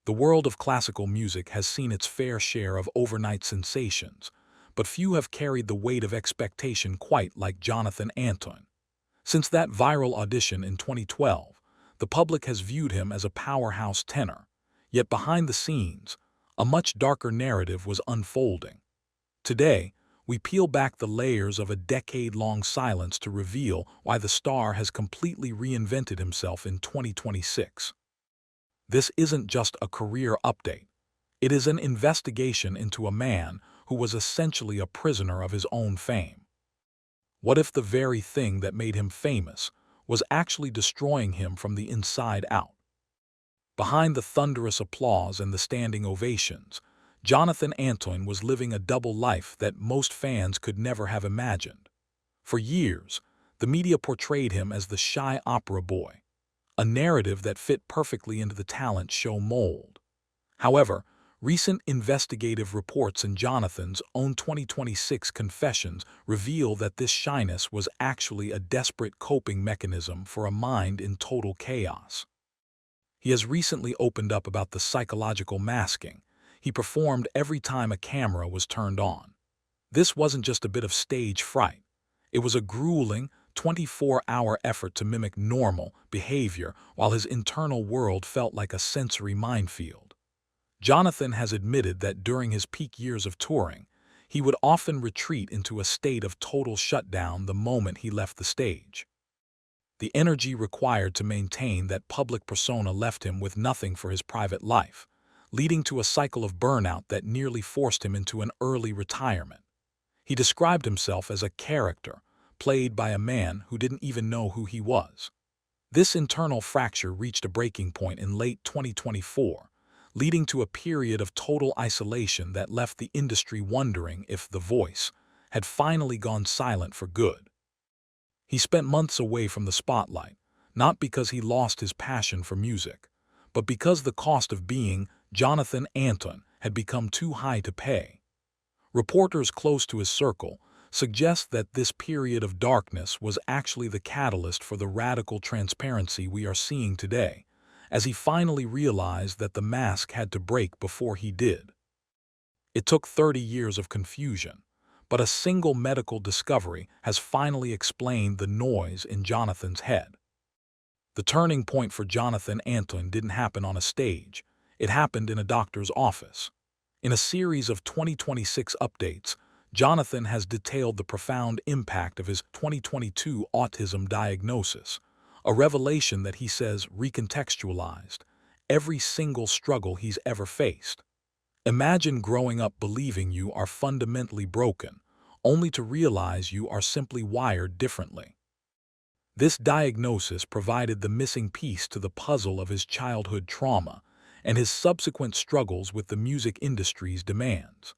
The world of classical music has seen its fair share of overnight sensations, but few have carried the weight of expectation quite like Jonathan Antoine. Since that viral audition in 2012, the public has viewed him as a powerhouse tenor, yet behind the scenes, a much darker narrative was unfolding. Today, we peel back the layers of a decade-long silence to reveal why the star has completely reinvented himself in 2026. This isn't just a career update. It is an investigation into a man who was essentially a prisoner of his own fame. What if the very thing that made him famous was actually destroying him from the inside out? Behind the thunderous applause and the standing ovations, Jonathan Antoine was living a double life that most fans could never have imagined. For years, the media portrayed him as the shy opera boy, a narrative that fit perfectly into the talent show mold. However, recent investigative reports in Jonathan's own 2026 confessions reveal that this shyness was actually a desperate coping mechanism for a mind in total chaos. He has recently opened up about the psychological masking he performed every time a camera was turned on. This wasn't just a bit of stage fright. It was a grueling, 24-hour effort to mimic normal behavior while his internal world felt like a sensory minefield. Jonathan has admitted that during his peak years of touring, he would often retreat into a state of total shutdown the moment he left the stage. The energy required to maintain that public persona left him with nothing for his private life, leading to a cycle of burnout that nearly forced him into an early retirement. He described himself as a character, played by a man who didn't even know who he was. This internal fracture reached a breaking point in late 2024, leading to a period of total isolation that left the industry wondering if The Voice had finally gone silent for good. He spent months away from the spotlight, not because he lost his passion for music, but because the cost of being Jonathan Antoine had become too high to pay. Reporters close to his circle suggest that this period of darkness was actually the catalyst for the radical transparency we are seeing today, as he finally realized that the mask had to break before he did. It took 30 years of confusion, but a single medical discovery has finally explained the noise in Jonathan's head. The turning point for Jonathan Antoine didn't happen on a stage, it happened in a doctor's office. In a series of 2026 updates, Jonathan has detailed the profound impact of his 2022 autism diagnosis, a revelation that he says recontextualized every single struggle he's ever faced. Imagine growing up believing you are fundamentally broken, only to realize you are simply wired differently. This diagnosis provided the missing piece to the puzzle of his childhood trauma and his subsequent struggles with the music industry's demands.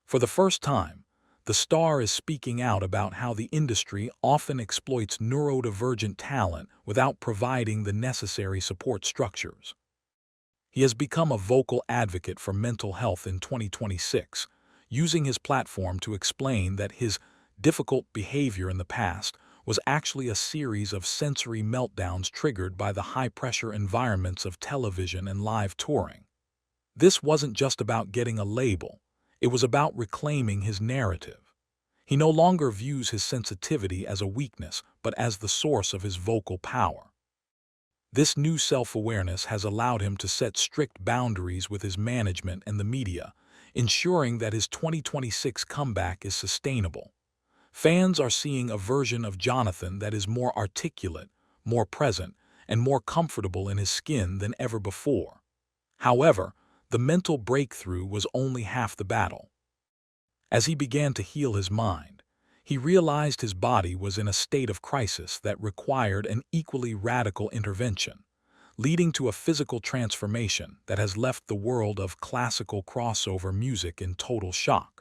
For the first time, the star is speaking out about how the industry often exploits neurodivergent talent without providing the necessary support structures. He has become a vocal advocate for mental health in 2026, using his platform to explain that his difficult behavior in the past was actually a series of sensory meltdowns triggered by the high-pressure environments of television and live touring. This wasn't just about getting a label, it was about reclaiming his narrative. He no longer views his sensitivity as a weakness, but as the source of his vocal power. This new self-awareness has allowed him to set strict boundaries with his management and the media, ensuring that his 2026 comeback is sustainable. Fans are seeing a version of Jonathan that is more articulate, more present, and more comfortable in his skin than ever before. However, the mental breakthrough was only half the battle. As he began to heal his mind, he realized his body was in a state of crisis that required an equally radical intervention, leading to a physical transformation that has left the world of classical crossover music in total shock.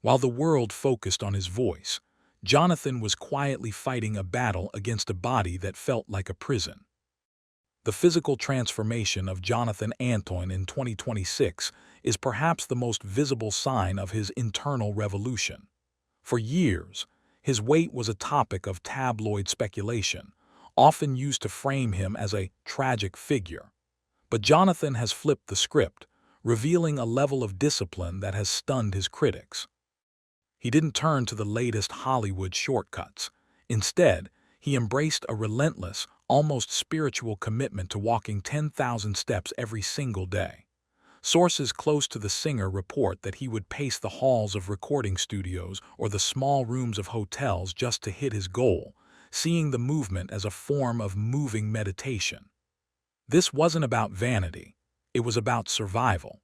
While the world focused on his voice, Jonathan was quietly fighting a battle against a body that felt like a prison. The physical transformation of Jonathan Antoine in 2026 is perhaps the most visible sign of his internal revolution. For years, his weight was a topic of tabloid speculation, often used to frame him as a tragic figure. But Jonathan has flipped the script, revealing a level of discipline that has stunned his critics. He didn't turn to the latest Hollywood shortcuts. Instead, he embraced a relentless, almost spiritual commitment to walking 10,000 steps every single day. Sources close to the singer report that he would pace the halls of recording studios or the small rooms of hotels just to hit his goal, seeing the movement as a form of moving meditation. This wasn't about vanity, it was about survival.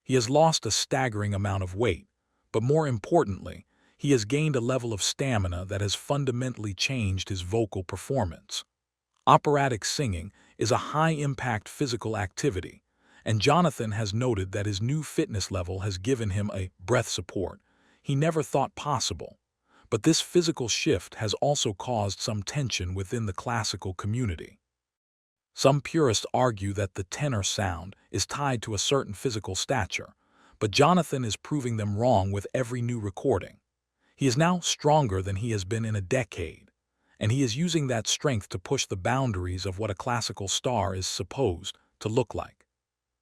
He has lost a staggering amount of weight, but more importantly, he has gained a level of stamina that has fundamentally changed his vocal performance. Operatic singing is a high-impact physical activity, and Jonathan has noted that his new fitness level has given him a breath support he never thought possible. But this physical shift has also caused some tension within the classical community. Some purists argue that the tenor sound is tied to a certain physical stature, but Jonathan is proving them wrong with every new recording. He is now stronger than he has been in a decade, and he is using that strength to push the boundaries of what a classical star is supposed to look like.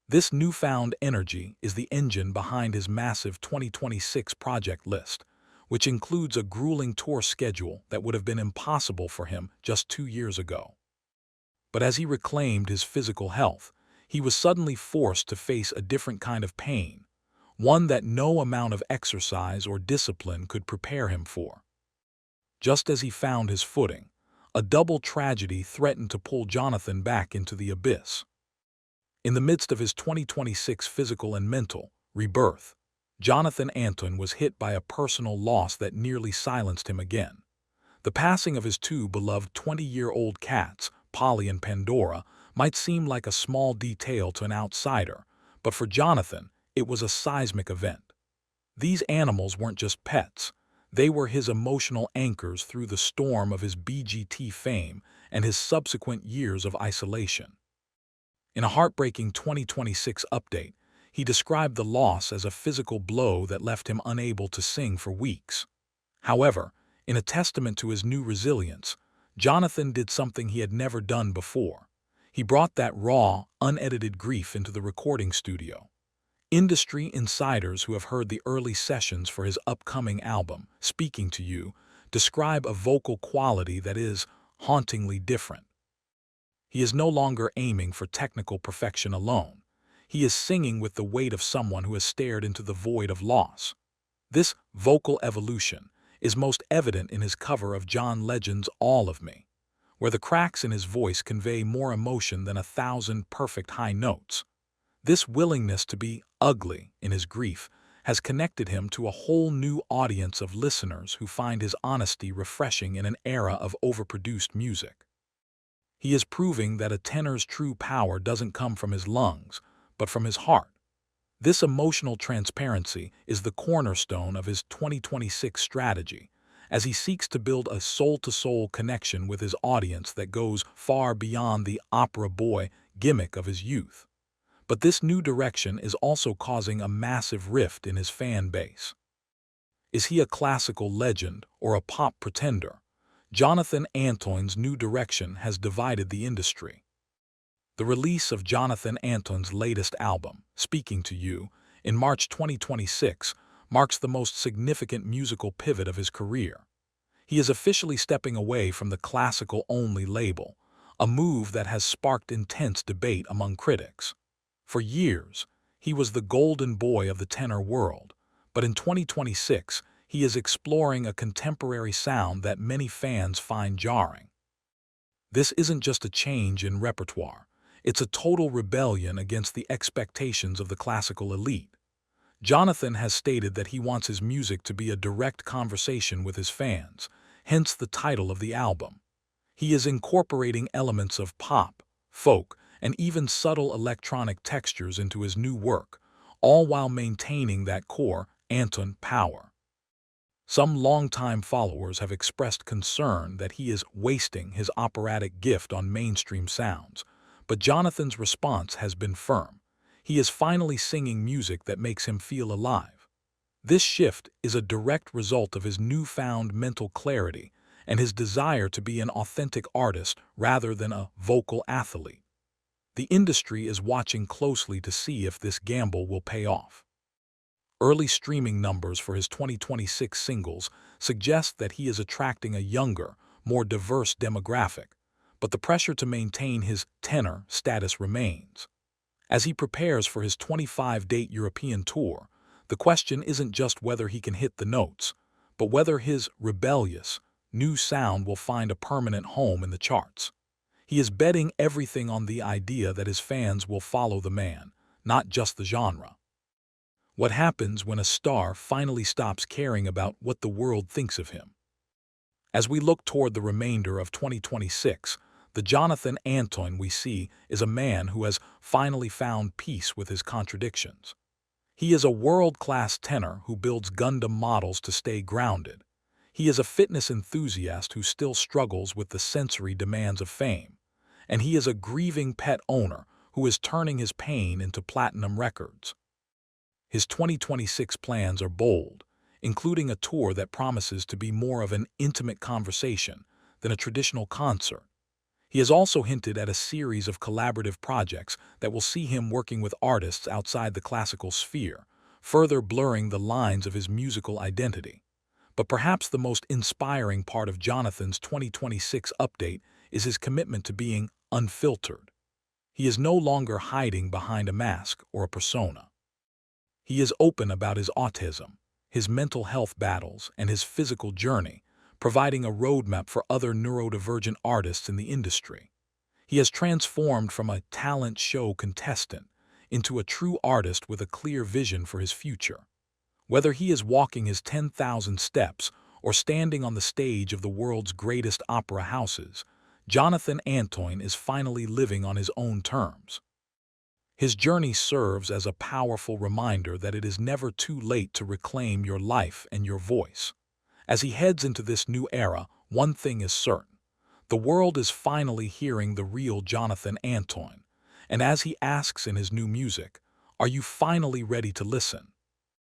This newfound energy is the engine behind his massive 2026 project list, which includes a grueling tour schedule that would have been impossible for him just 2 years ago. But as he reclaimed his physical health, he was suddenly forced to face a different kind of pain, one that no amount of exercise or discipline could prepare him for. Just as he found his footing, a double tragedy threatened to pull Jonathan back into the abyss. In the midst of his 2026 physical and mental rebirth, Jonathan Antoine was hit by a personal loss that nearly silenced him again. The passing of his two beloved 20-year-old cats, Polly and Pandora, might seem like a small detail to an outsider, but for Jonathan, it was a seismic event. These animals weren't just pets. They were his emotional anchors through the storm of his BGT fame and his subsequent years of isolation. In a heartbreaking 2026 update, he described the loss as a physical blow that left him unable to sing for weeks. However, in a testament to his new resilience, Jonathan did something he had never done before. He brought that raw, unedited grief into the recording studio. Industry insiders who have heard the early sessions for his upcoming album, Speaking to You, describe a vocal quality that is hauntingly different. He is no longer aiming for technical perfection alone. He is singing with the weight of someone who has stared into the void of loss. This vocal evolution is most evident in his cover of John Legend's All of Me, where the cracks in his voice convey more emotion than 1,000 perfect high notes. This willingness to be ugly in his grief has connected him to a whole new audience of listeners who find his honesty refreshing in an era of overproduced music. He is proving that a tenor's true power doesn't come from his lungs, but from his heart. This emotional transparency is the cornerstone of his 2026 strategy, as he seeks to build a soul-to-soul connection with his audience that goes far beyond the opera boy gimmick of his youth. But this new direction is also causing a massive rift in his fan base. Is he a classical legend or a pop pretender? Jonathan Antoine's new direction has divided the industry. The release of Jonathan Antoine's latest album, Speaking to You, in March 2026, marks the most significant musical pivot of his career. He is officially stepping away from the classical-only label, a move that has sparked intense debate among critics. For years, he was the golden boy of the tenor world, but in 2026, he is exploring a contemporary sound that many fans find jarring. This isn't just a change in repertoire. It's a total rebellion against the expectations of the classical elite. Jonathan has stated that he wants his music to be a direct conversation with his fans, hence the title of the album. He is incorporating elements of pop, folk, and even subtle electronic textures into his new work, all while maintaining that core Antoine power. Some longtime followers have expressed concern that he is wasting his operatic gift on mainstream sounds, but Jonathan's response has been firm. He is finally singing music that makes him feel alive. This shift is a direct result of his newfound mental clarity and his desire to be an authentic artist rather than a vocal athlete. The industry is watching closely to see if this gamble will pay off. Early streaming numbers for his 2026 singles suggest that he is attracting a younger, more diverse demographic, but the pressure to maintain his tenor status remains. As he prepares for his 25-date European tour, the question isn't just whether he can hit the notes, but whether his rebellious, new sound will find a permanent home in the charts. He is betting everything on the idea that his fans will follow the man, not just the genre. What happens when a star finally stops caring about what the world thinks of him? As we look toward the remainder of 2026, the Jonathan Antoine we see is a man who has finally found peace with his contradictions. He is a world-class tenor who builds Gundam models to stay grounded. He is a fitness enthusiast who still struggles with the sensory demands of fame. And he is a grieving pet owner who is turning his pain into platinum records. His 2026 plans are bold, including a tour that promises to be more of an intimate conversation than a traditional concert. He has also hinted at a series of collaborative projects that will see him working with artists outside the classical sphere, further blurring the lines of his musical identity. But perhaps the most inspiring part of Jonathan's 2026 update is his commitment to being unfiltered. He is no longer hiding behind a mask or a persona. He is open about his autism, his mental health battles, and his physical journey, providing a roadmap for other neurodivergent artists in the industry. He has transformed from a talent show contestant into a true artist with a clear vision for his future. Whether he is walking his 10,000 steps or standing on the stage of the world's greatest opera houses, Jonathan Antoine is finally living on his own terms. His journey serves as a powerful reminder that it is never too late to reclaim your life and your voice. As he heads into this new era, one thing is certain. The world is finally hearing the real Jonathan Antoine. And as he asks in his new music, are you finally ready to listen?